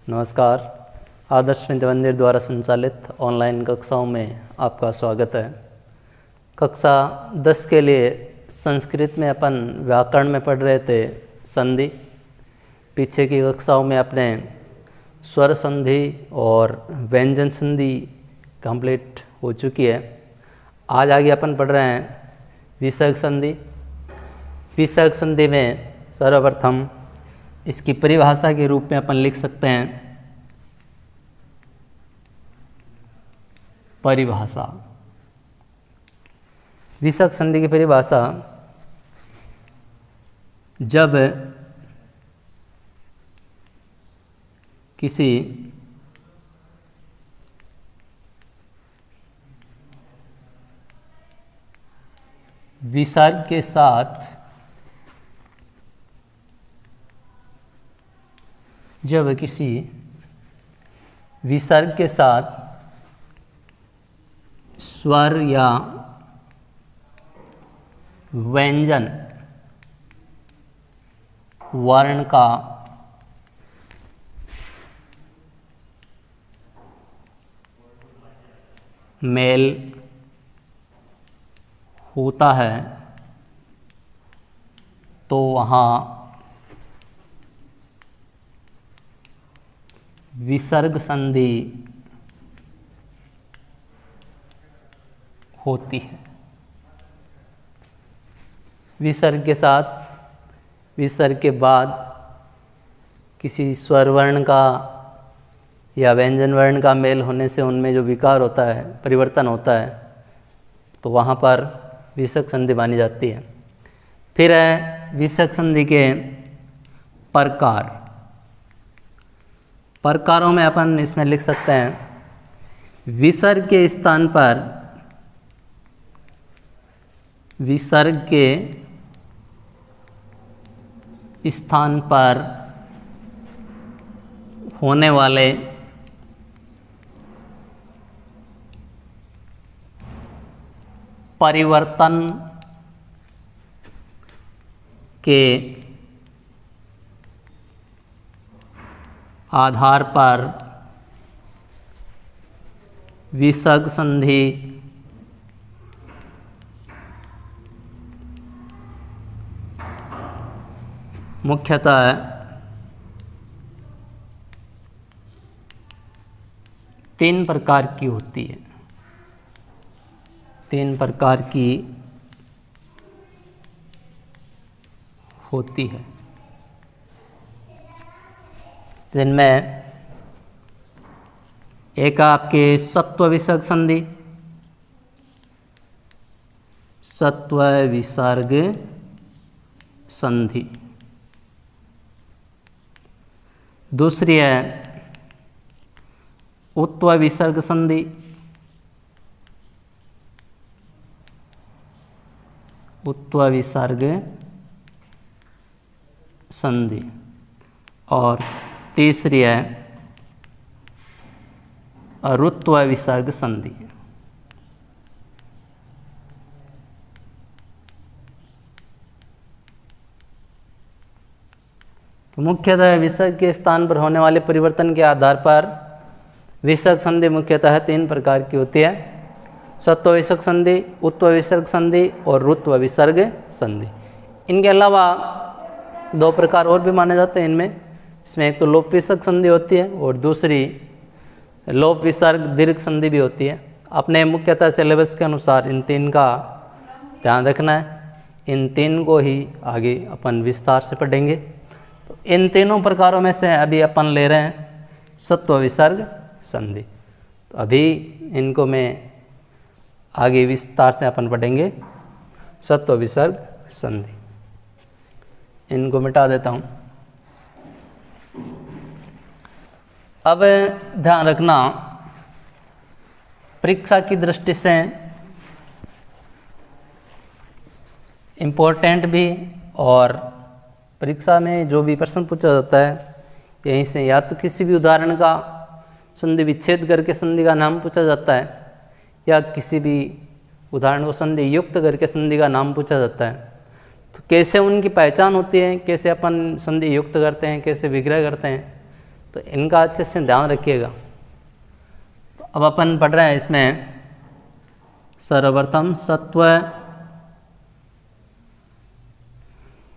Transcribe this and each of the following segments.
नमस्कार। आदर्श विद्या मंदिर द्वारा संचालित ऑनलाइन कक्षाओं में आपका स्वागत है। कक्षा 10 के लिए संस्कृत में अपन व्याकरण में पढ़ रहे थे संधि। पीछे की कक्षाओं में अपने स्वर संधि और व्यंजन संधि कंप्लीट हो चुकी है। आज आगे अपन पढ़ रहे हैं विसर्ग संधि। विसर्ग संधि में सर्वप्रथम इसकी परिभाषा के रूप में अपन लिख सकते हैं परिभाषा। विसर्ग संधि की परिभाषा, जब किसी विसर्ग के साथ स्वर या व्यंजन वर्ण का मेल होता है तो वहाँ विसर्ग संधि होती है। विसर्ग के साथ, विसर्ग के बाद किसी स्वर वर्ण का या व्यंजन वर्ण का मेल होने से उनमें जो विकार होता है, परिवर्तन होता है, तो वहाँ पर विसर्ग संधि मानी जाती है। फिर है विसर्ग संधि के प्रकार। प्रकारों में अपन इसमें लिख सकते हैं विसर्ग के स्थान पर, विसर्ग के स्थान पर होने वाले परिवर्तन के आधार पर विसर्ग संधि मुख्यतः 3 प्रकार की होती है। 3 प्रकार की होती है, जिनमें एक आपके सत्व विसर्ग संधि, सत्व विसर्ग संधि। दूसरी है उत्व विसर्ग संधि, उत्व विसर्ग संधि। और तीसरी है अरुत्व विसर्ग संधि। तो मुख्यतः विसर्ग के स्थान पर होने वाले परिवर्तन के आधार पर विसर्ग संधि मुख्यतः 3 प्रकार की होती है। सत्व विसर्ग संधि, उत्व विसर्ग संधि और ऋत्व विसर्ग संधि। इनके अलावा 2 प्रकार और भी माने जाते हैं इनमें। इसमें एक तो लोप विसर्ग संधि होती है और दूसरी लोप विसर्ग दीर्घ संधि भी होती है। अपने मुख्यतः सिलेबस के अनुसार इन 3 का ध्यान रखना है। इन 3 को ही आगे अपन विस्तार से पढ़ेंगे। तो इन तीनों प्रकारों में से अभी अपन ले रहे हैं सत्व विसर्ग संधि। तो अभी इनको मैं आगे विस्तार से अपन पढ़ेंगे सत्व विसर्ग संधि। इनको मिटा देता हूँ। अब ध्यान रखना, परीक्षा की दृष्टि से इम्पोर्टेंट भी, और परीक्षा में जो भी प्रश्न पूछा जाता है यहीं से या तो किसी भी उदाहरण का संधि विच्छेद करके संधि का नाम पूछा जाता है, या किसी भी उदाहरण को संधि युक्त करके संधि का नाम पूछा जाता है। तो कैसे उनकी पहचान होती है, कैसे अपन संधि युक्त करते हैं, कैसे विग्रह करते हैं, तो इनका अच्छे से ध्यान रखिएगा। अब अपन पढ़ रहे हैं इसमें सर्वप्रथम सत्व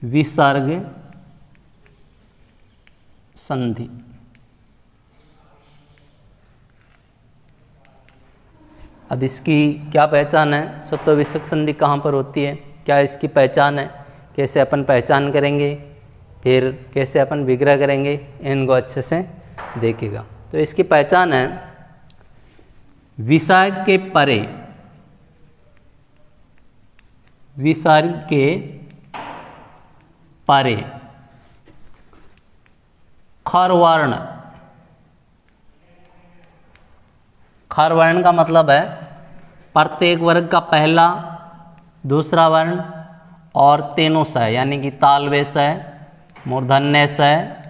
विसर्ग संधि। अब इसकी क्या पहचान है, सत्व विसर्ग संधि कहाँ पर होती है, क्या इसकी पहचान है, कैसे अपन पहचान करेंगे, फिर कैसे अपन विग्रह करेंगे, इनको अच्छे से देखिएगा। तो इसकी पहचान है, विसर्ग के परे, विसर्ग के परे खर वर्ण, खर वर्ण का मतलब है प्रत्येक वर्ग का पहला, दूसरा वर्ण और तीनों स, यानी कि तालव्य स, मूर्धन्य स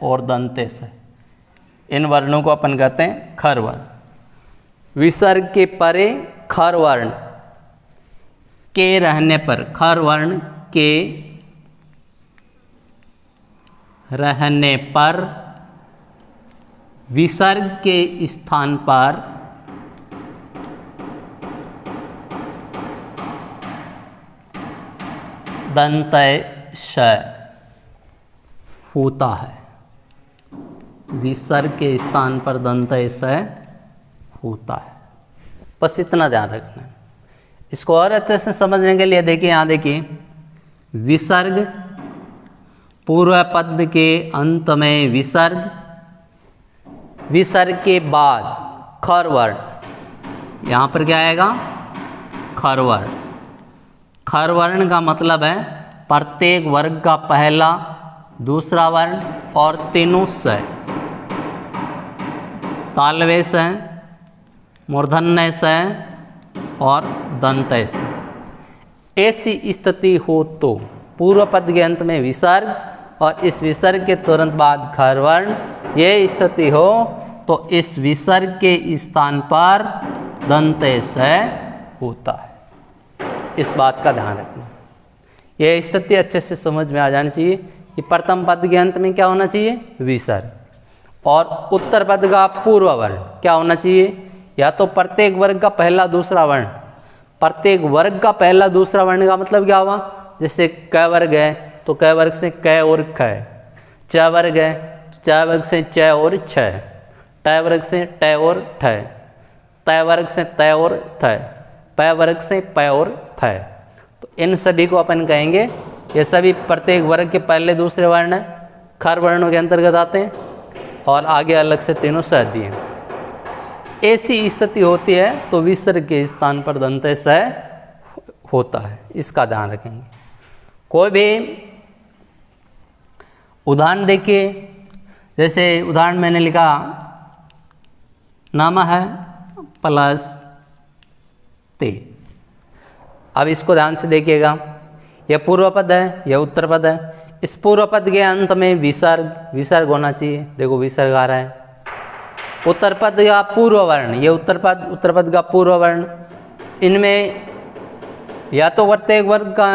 और दंत्य स, इन वर्णों को अपन कहते हैं खर वर्ण। विसर्ग के परे खर वर्ण के रहने पर, खर वर्ण के रहने पर विसर्ग के स्थान पर दंत्य श होता है। विसर्ग के स्थान पर दंत्य स होता है। बस इतना ध्यान रखना है। इसको और अच्छे से समझने के लिए देखिए, यहाँ देखिए, विसर्ग पूर्व पद के अंत में विसर्ग, विसर्ग के बाद खर वर्ण, यहाँ पर क्या आएगा, खर वर्ण। खर वर्ण का मतलब है प्रत्येक वर्ग का पहला, दूसरा वर्ण और तीनों स, तालव्य स, मूर्धन्य स और दंत्य स। ऐसी स्थिति हो तो पूर्व पद के अंत में विसर्ग और इस विसर्ग के तुरंत बाद खर वर्ण, ये स्थिति हो तो इस विसर्ग के स्थान पर दंत्य स होता है। इस बात का ध्यान रखना। यह स्थिति अच्छे से समझ में आ जानी चाहिए कि प्रथम पद के अंत में क्या होना चाहिए, विसर्ग, और उत्तर पद का पूर्व वर्ण क्या होना चाहिए, या तो प्रत्येक वर्ग का पहला दूसरा वर्ण। प्रत्येक वर्ग का पहला दूसरा वर्ण का मतलब क्या हुआ, जैसे क वर्ग है तो क वर्ग से क और ख, च वर्ग है तो च वर्ग से च और छ, ट वर्ग से ट और ठ, त वर्ग से त और थ, प वर्ग से प और थ। तो इन सभी को अपन कहेंगे, ये सभी प्रत्येक वर्ग के पहले दूसरे वर्ण खर वर्णों के अंतर्गत आते हैं और आगे अलग से तीनों स दिए। ऐसी स्थिति होती है तो विसर्ग के स्थान पर दंत्य स होता है। इसका ध्यान रखेंगे। कोई भी उदाहरण देखिए, जैसे उदाहरण मैंने लिखा, नामा है प्लस ते। अब इसको ध्यान से देखिएगा, यह पूर्व पद है, यह उत्तर पद है। इस पूर्व पद के अंत में विसर्ग, विसर्ग होना चाहिए। देखो विसर्ग आ रहा है। उत्तर पद का पूर्व वर्ण, यह उत्तर पद का पूर्व वर्ण, इनमें या तो प्रत्येक वर्ग का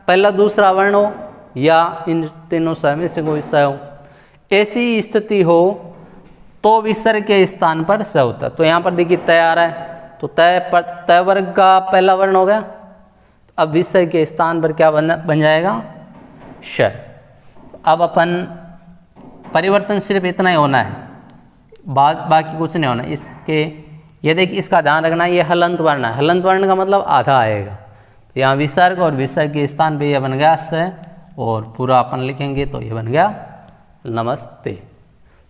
पहला दूसरा वर्ण हो या इन तीनों स में से कोई स हो। ऐसी स्थिति हो तो विसर्ग के स्थान पर स होता है। तो यहाँ पर देखिए तय आ रहा है, तो तय वर्ग का पहला वर्ण हो गया। अब विसर्ग के स्थान पर क्या बन जाएगा, श। अब अपन परिवर्तन सिर्फ इतना ही होना है, बाकी कुछ नहीं होना। इसके ये देखिए, इसका ध्यान रखना, ये हलंत वर्ण है। हलंत वर्ण का मतलब आधा आएगा। तो यहाँ विसर्ग और विसर्ग के स्थान पे यह बन गया स, और पूरा अपन लिखेंगे तो ये बन गया नमस्ते।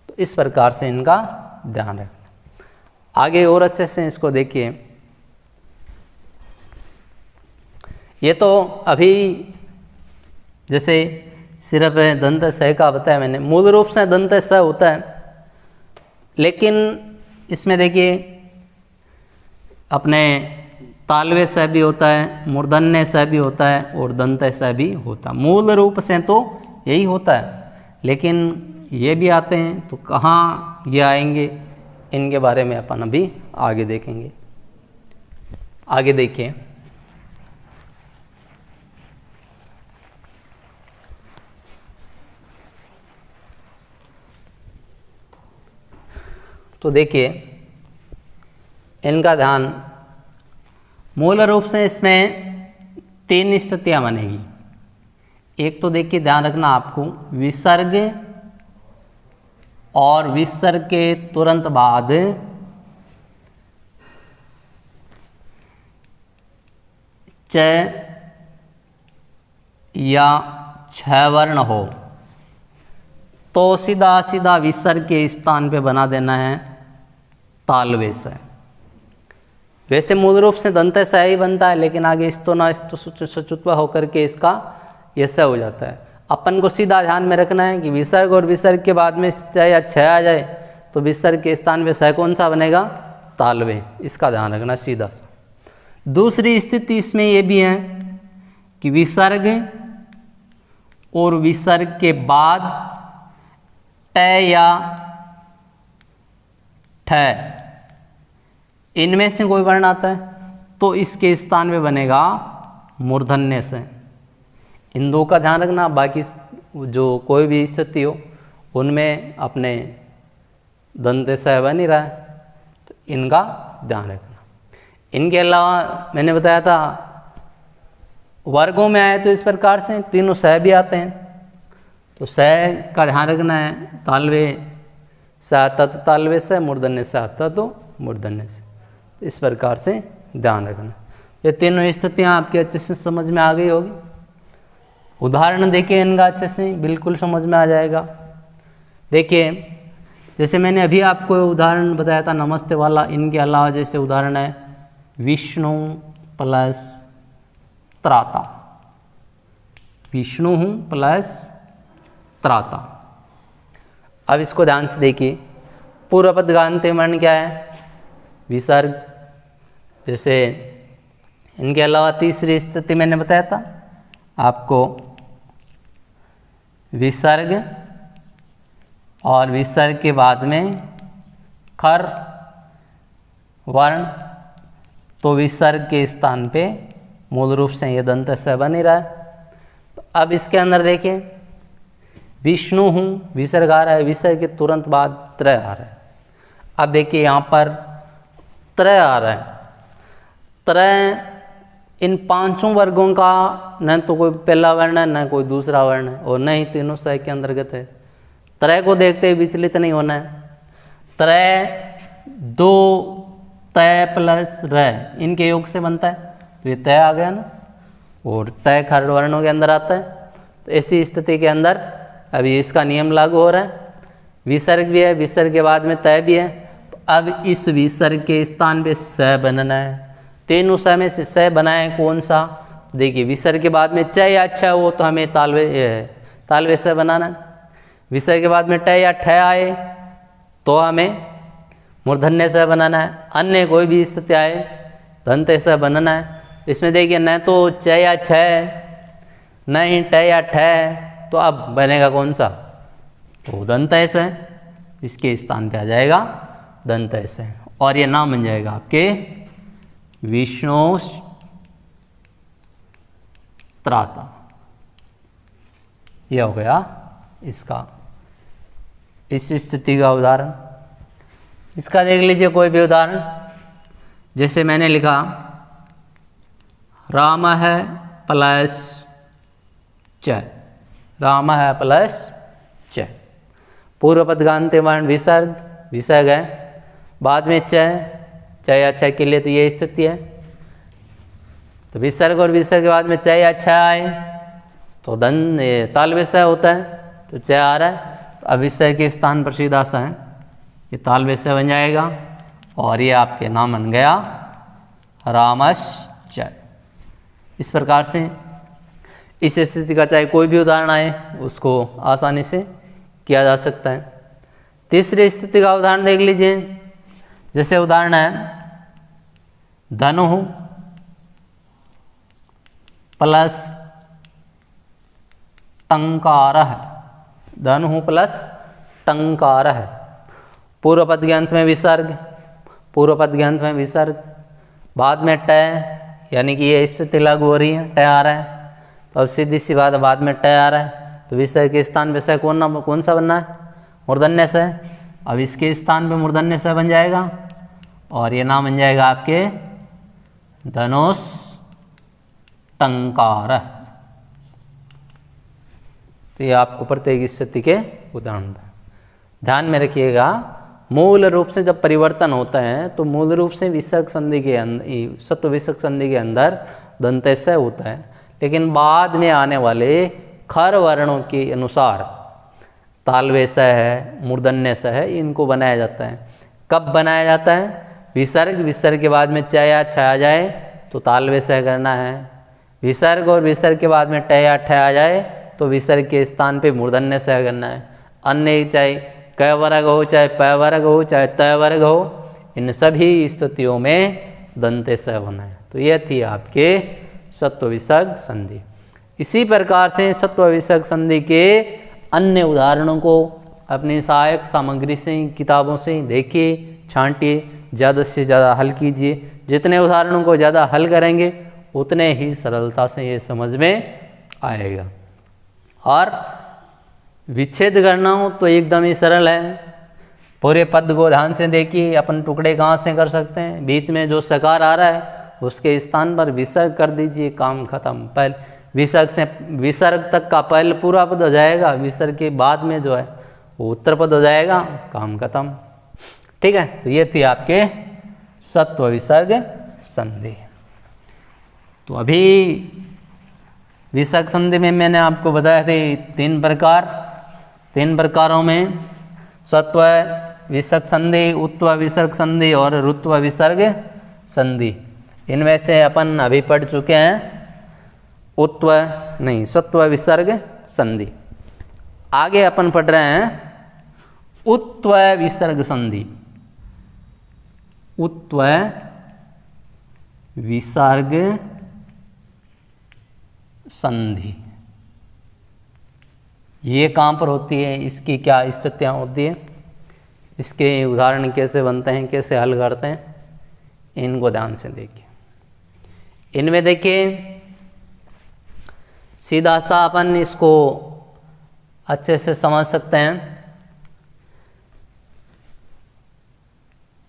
तो इस प्रकार से इनका ध्यान रखना। आगे और अच्छे से इसको देखिए। ये तो अभी जैसे सिर्फ दंत स का बताया मैंने, मूल रूप से दंत स होता है, लेकिन इसमें देखिए अपने तालव्य स भी होता है, मूर्धन्य स भी होता है और दंत्य स भी होता है। मूल रूप से तो यही होता है, लेकिन ये भी आते हैं। तो कहाँ ये आएंगे, इनके बारे में अपन अभी आगे देखेंगे। आगे देखिए, तो देखिए इनका ध्यान, मूल रूप से इसमें 3 स्थितियाँ बनेगी। एक तो देखिए ध्यान रखना आपको, विसर्ग और विसर्ग के तुरंत बाद च या छ वर्ण हो तो सीधा सीधा विसर्ग के स्थान पे बना देना है तालव्य स। वैसे मूल रूप से दंत स ही बनता है, लेकिन आगे इस्तो ना इस्तो सचुत्वा होकर के इसका ये स हो जाता है। अपन को सीधा ध्यान में रखना है कि विसर्ग और विसर्ग के बाद में च या छ आ जाए तो विसर्ग के स्थान पे स कौन सा बनेगा? तालव्य। इसका ध्यान रखना सीधा सा। दूसरी स्थिति इसमें ये भी है कि विसर्ग और विसर्ग के बाद ट या ठ इनमें से कोई वर्ण आता है तो इसके स्थान पे बनेगा मूर्धन्य से। इन दो का ध्यान रखना, बाकी जो कोई भी स्थिति हो उनमें अपने दंत से बन ही रहा है, तो इनका ध्यान रखना। इनके अलावा मैंने बताया था वर्गों में आए तो इस प्रकार से तीनों सह भी आते हैं, तो सह का ध्यान रखना है। तालव्य से आता तो तालव्य से, मूर्धन्य से आता तो मूर्धन्य से, तो इस प्रकार से ध्यान रखना। ये तीनों स्थितियाँ आपके अच्छे से समझ में आ गई होगी। उदाहरण देखिए इनका अच्छे से बिल्कुल समझ में आ जाएगा। देखिए जैसे मैंने अभी आपको उदाहरण बताया था नमस्ते वाला, इनके अलावा जैसे उदाहरण है विष्णु प्लस त्राता, विष्णु प्लस त्राता। अब इसको ध्यान से देखिए, पूर्व पद गान्ते वर्ण क्या है? विसर्ग। जैसे इनके अलावा तीसरी स्थिति मैंने बताया था आपको, विसर्ग और विसर्ग के बाद में खर वर्ण, तो विसर्ग के स्थान पे मूल रूप से ये दंत स बन ही रहा है। तो अब इसके अंदर देखें विष्णु हूँ, विसर्ग आ रहा है, विसर्ग के तुरंत बाद त्रय आ रहा है। अब देखिए यहाँ पर त्रय आ रहा है। त्रय इन पांचों वर्गों का न तो कोई पहला वर्ण है न कोई दूसरा वर्ण है और न ही तीनों सह के अंतर्गत है। त्रय को देखते हुए विचलित नहीं होना है। त्रय दो तय प्लस रय इनके योग से बनता है, तो ये तय आ गया ना, और तय खर वर्णों के अंदर आता है। तो ऐसी स्थिति के अंदर अभी इसका नियम लागू हो रहा है। विसर्ग भी है, विसर्ग के बाद में तय भी है, तो अब इस विसर्ग के स्थान पे स बनना है। तीनों स में से स बनाए कौन सा? देखिए विसर्ग के बाद में च या छ हो तो हमें तालव्य स बनाना है। विसर्ग के बाद में ट या ठ आए तो हमें मूर्धन्य स बनाना है। अन्य कोई भी स्थिति आए दंत स बनना है। इसमें देखिए न तो च या छ न ही ट या ठ, तो अब बनेगा कौन सा? तो दंत स, इसके स्थान पे आ जाएगा दंत स और ये नाम बन जाएगा आपके विष्णु त्राता। यह हो गया इसका इस स्थिति का उदाहरण। इसका देख लीजिए कोई भी उदाहरण, जैसे मैंने लिखा राम है प्लस च, राम है प्लस च। पूर्व पद गान्ते वर्ण विसर्ग, विसर्ग है, बाद में च या छ के लिए तो ये स्थिति है। तो विसर्ग और विसर्ग के बाद में च या छ आए तो तालव्य स होता है, तो च आ रहा है, तो अब विसर्ग के स्थान पर सीधा सा है, ये तालव्य स बन जाएगा और ये आपके नाम बन गया रामश्च। इस प्रकार से इस स्थिति का चाहे कोई भी उदाहरण आए उसको आसानी से किया जा सकता है। तीसरी स्थिति का उदाहरण देख लीजिए, जैसे उदाहरण है धनु प्लस टंकार है, धनु प्लस टंकार है। पूर्व पद के अंत में विसर्ग, पूर्व पद के अंत में विसर्ग, बाद में ट, यानी कि ये स्थिति लागू हो रही है, ट आ रहा है, तो अब सीधी सी बात बाद में ट आ रहा है, तो विसर्ग के स्थान पे स कौन सा बनना है? मूर्धन्य स। अब इसके स्थान पे मूर्धन्य स बन जाएगा और ये नाम बन जाएगा आपके धनुष टंकार। तो ये आपको प्रत्येक स्थिति के उदाहरण था। ध्यान में रखिएगा, मूल रूप से जब परिवर्तन होता है तो मूल रूप से विसर्ग संधि के अंदर, सत्व विसर्ग संधि के अंदर दंतेश होता है, लेकिन बाद में आने वाले खर वर्णों के अनुसार तालवेश है, मूर्धन्य स है, इनको बनाया जाता है। कब बनाया जाता है? विसर्ग के बाद में च या छ आ जाए तो तालवेश करना है। विसर्ग और विसर्ग के बाद में ट या ठ आ जाए तो विसर्ग के स्थान पे मूर्धन्य स करना है। अन्य चाहे क वर्ग हो, चाहे प वर्ग हो, चाहे त वर्ग हो, इन सभी स्थितियों में दंतेश होना है। तो यह थी आपके सत्व विसर्ग संधि। इसी प्रकार से सत्व विसर्ग संधि के अन्य उदाहरणों को अपनी सहायक सामग्री से, किताबों से देखिए, छांटिए, ज़्यादा से ज़्यादा हल कीजिए। जितने उदाहरणों को ज़्यादा हल करेंगे उतने ही सरलता से ये समझ में आएगा। और विच्छेद करना हो तो एकदम ही सरल है। पूरे पद को ध्यान से देखिए, अपन टुकड़े कहाँ से कर सकते हैं। बीच में जो सकार आ रहा है उसके स्थान पर विसर्ग कर दीजिए, काम खत्म। पहले विसर्ग से विसर्ग तक का पहले पूरा पद हो जाएगा, विसर्ग के बाद में जो है वो उत्तर पद हो जाएगा, काम खत्म। ठीक है, तो ये थी आपके सत्व विसर्ग संधि। तो अभी विसर्ग संधि में मैंने आपको बताया थे तीन प्रकारों में सत्व विसर्ग संधि, उत्व विसर्ग संधि और ऋत्व विसर्ग संधि। इनमें से अपन अभी पढ़ चुके हैं सत्व विसर्ग संधि। आगे अपन पढ़ रहे हैं उत्व विसर्ग संधि। उत्व विसर्ग संधि ये कहाँ पर होती है, इसकी क्या स्थितियाँ होती है, इसके उदाहरण कैसे बनते हैं, कैसे हल करते हैं, इनको ध्यान से देखिए। इनमें देखिए सीधा सा अपन इसको अच्छे से समझ सकते हैं।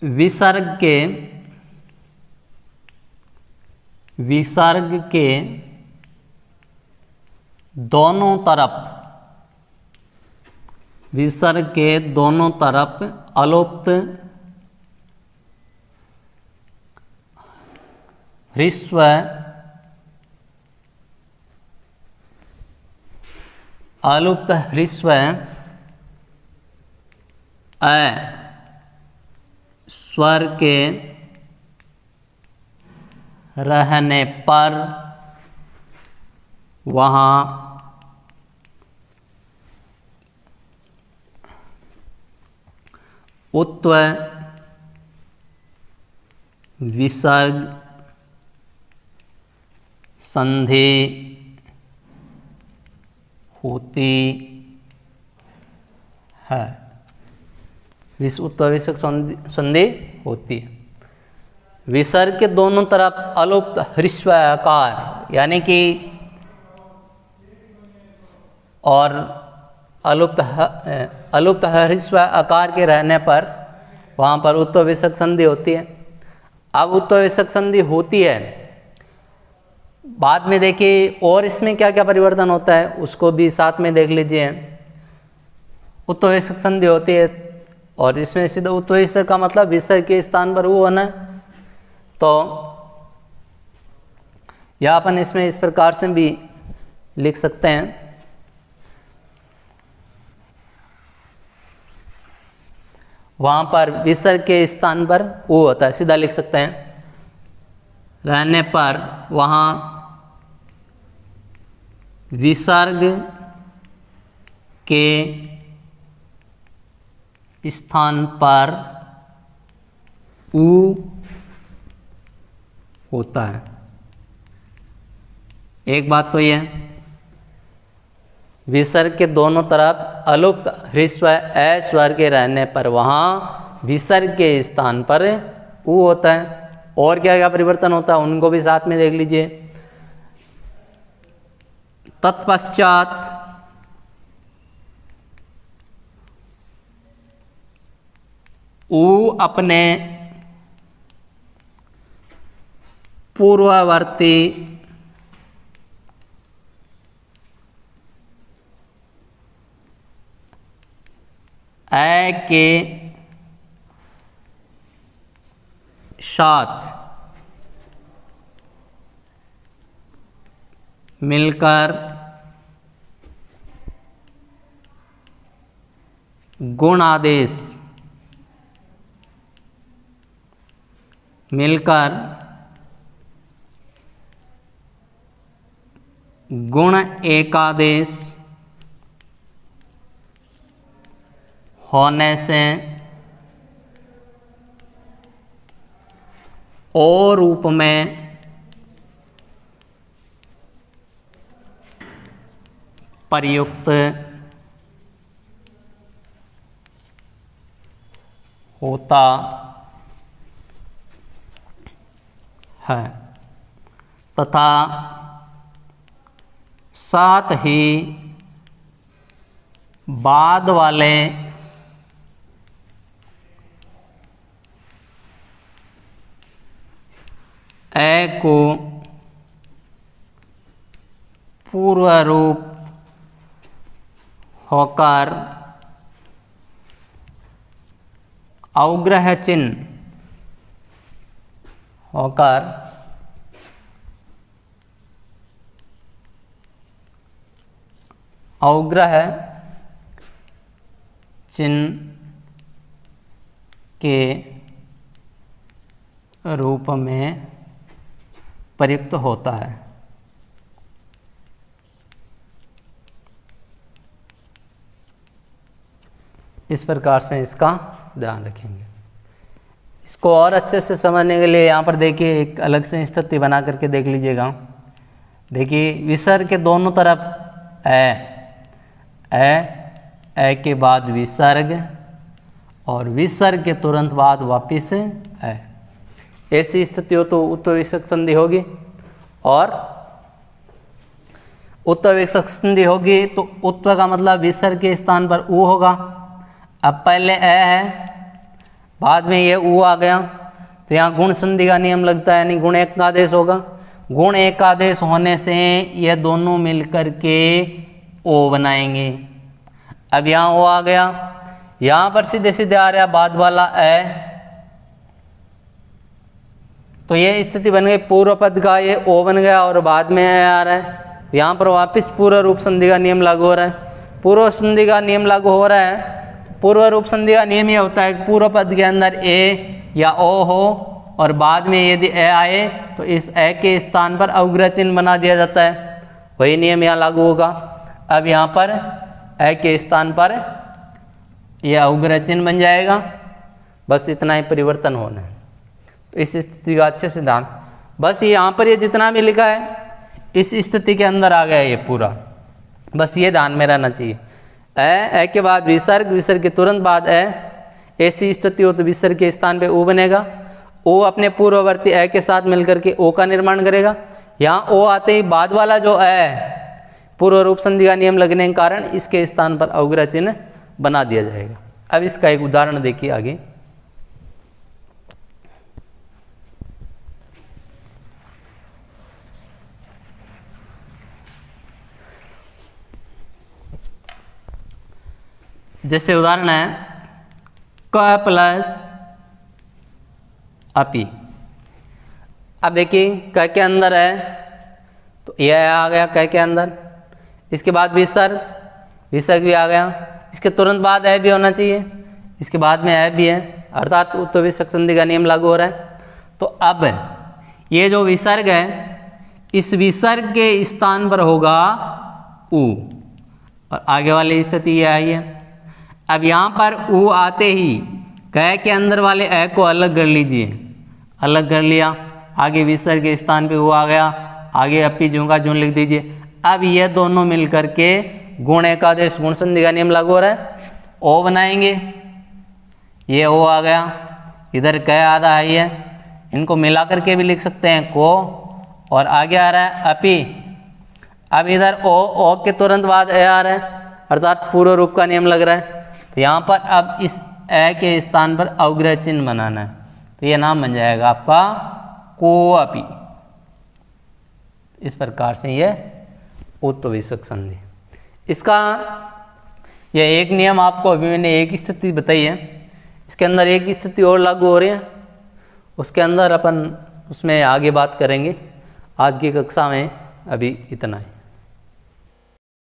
विसर्ग के दोनों तरफ अलुप्त ह्रस्व स्वर के रहने पर वहाँ उत्व विसर्ग संधि होती है। उत्व विसर्ग संधि होती है। विसर्ग के दोनों तरफ अलुप्त ह्रस्व आकार यानी कि और अलुप्त ह्रस्व आकार के रहने पर वहाँ पर उत्व विसर्ग संधि होती है। अब उत्व विसर्ग संधि होती है, बाद में देखिए और इसमें क्या क्या परिवर्तन होता है उसको भी साथ में देख लीजिए। उत्व विसर्ग संधि होती है और इसमें सीधा उत्व विसर्ग का मतलब विसर्ग के स्थान पर वो होना है। तो या अपन इसमें इस प्रकार से भी लिख सकते हैं, वहाँ पर विसर्ग के स्थान पर वो होता है, सीधा लिख सकते हैं, रहने पर वहाँ विसर्ग के स्थान पर उ होता है। एक बात तो यह विसर्ग के दोनों तरफ अलुप्त ह्रस्व ए स्वर के रहने पर वहाँ विसर्ग के स्थान पर उ होता है। और क्या क्या परिवर्तन होता है उनको भी साथ में देख लीजिए। ऊ अपने पूर्ववर्ती ए के साथ मिलकर गुण आदेश गुण एकादेश होने से ओ रूप में प्रयुक्त होता है तथा साथ ही बाद वाले ए को पूर्व रूप होकर अवग्रह चिन्ह अवग्रह चिन्ह के रूप में प्रयुक्त होता है। इस प्रकार से इसका ध्यान रखेंगे। इसको और अच्छे से समझने के लिए यहाँ पर देखिए एक अलग से स्थिति बना करके देख लीजिएगा। देखिए विसर्ग के दोनों तरफ ए के बाद विसर्ग और विसर्ग के तुरंत बाद वापिस ए। ऐसी स्थिति हो तो उत्तर विसर्ग संधि होगी और उत्तर विसर्ग संधि होगी तो उत्तर का मतलब विसर्ग के स्थान पर ऊ होगा। अब पहले ए है, बाद में ये ऊ आ गया तो यहाँ गुण संधि का नियम लगता है, यानी गुण एक का आदेश होगा। गुण एक का आदेश होने से ये दोनों मिलकर के ओ बनाएंगे। अब यहाँ ओ आ गया, यहाँ पर सीधे सीधे आ रहा बाद वाला ए, तो ये स्थिति बन गई पूर्व पद का, ये ओ बन गया और बाद में ए आ रहा है। यहाँ पर वापस पूर्व रूप संधि का नियम लागू हो रहा है। पूर्व संधि का नियम लागू हो रहा है, पूर्व रूप संधि का नियम यह होता है कि पूर्व पद के अंदर ए या ओ हो और बाद में यदि ए आए तो इस ए के स्थान पर अवग्रह चिन्ह बना दिया जाता है। वही नियम यहाँ लागू होगा। अब यहाँ पर ए के स्थान पर यह अवग्रह चिन्ह बन जाएगा। बस इतना ही परिवर्तन होना है। तो इस स्थिति का अच्छे से ध्यान, बस यहाँ पर ये जितना भी लिखा है इस स्थिति के अंदर आ गया ये पूरा, बस ये ध्यान में रहना चाहिए। ए के बाद विसर्ग, विसर्ग के तुरंत बाद ए, ऐसी स्थिति हो तो विसर्ग के स्थान पे ओ बनेगा। ओ अपने पूर्ववर्ती ए के साथ मिलकर के ओ का निर्माण करेगा। यहाँ ओ आते ही बाद वाला जो ए पूर्व रूप संधि का नियम लगने के कारण इसके स्थान पर अवग्रह चिन्ह बना दिया जाएगा। अब इसका एक उदाहरण देखिए आगे। जैसे उदाहरण है क प्लस अपी। अब देखिए क के अंदर है तो यह आ गया क के अंदर, इसके बाद विसर्ग, विसर्ग भी आ गया, इसके तुरंत बाद ए भी होना चाहिए, इसके बाद में ए भी है, अर्थात उत्तर विसर्ग संधि का नियम लागू हो रहा है। तो अब ये जो विसर्ग है इस विसर्ग के स्थान पर होगा ऊ और आगे वाली स्थिति ये आई है। अब यहाँ पर ऊ आते ही क के अंदर वाले ए को अलग कर लीजिए, अलग कर लिया, आगे विसर्ग के स्थान पे ऊ आ गया, आगे अपी जूं का जूं लिख दीजिए। अब ये दोनों मिलकर के गुण एकादेश गुण संधि का नियम लागू हो रहा है, ओ बनाएंगे। ये ओ आ गया, इधर क आधा आई है, इनको मिला करके भी लिख सकते हैं को, और आगे आ रहा है अपी। अब इधर ओ के तुरंत बाद ए आ रहा है, अर्थात पूर्व रूप का नियम लग रहा है। तो यहाँ पर अब इस ए के स्थान पर अवग्रह चिन्ह बनाना है, तो ये नाम बन जाएगा आपका कोअपि। इस प्रकार से यह उत्तविसर्ग संधि। इसका यह एक नियम आपको अभी मैंने एक स्थिति बताई है, इसके अंदर एक स्थिति और लागू हो रही है, उसके अंदर अपन उसमें आगे बात करेंगे। आज की कक्षा में अभी इतना ही।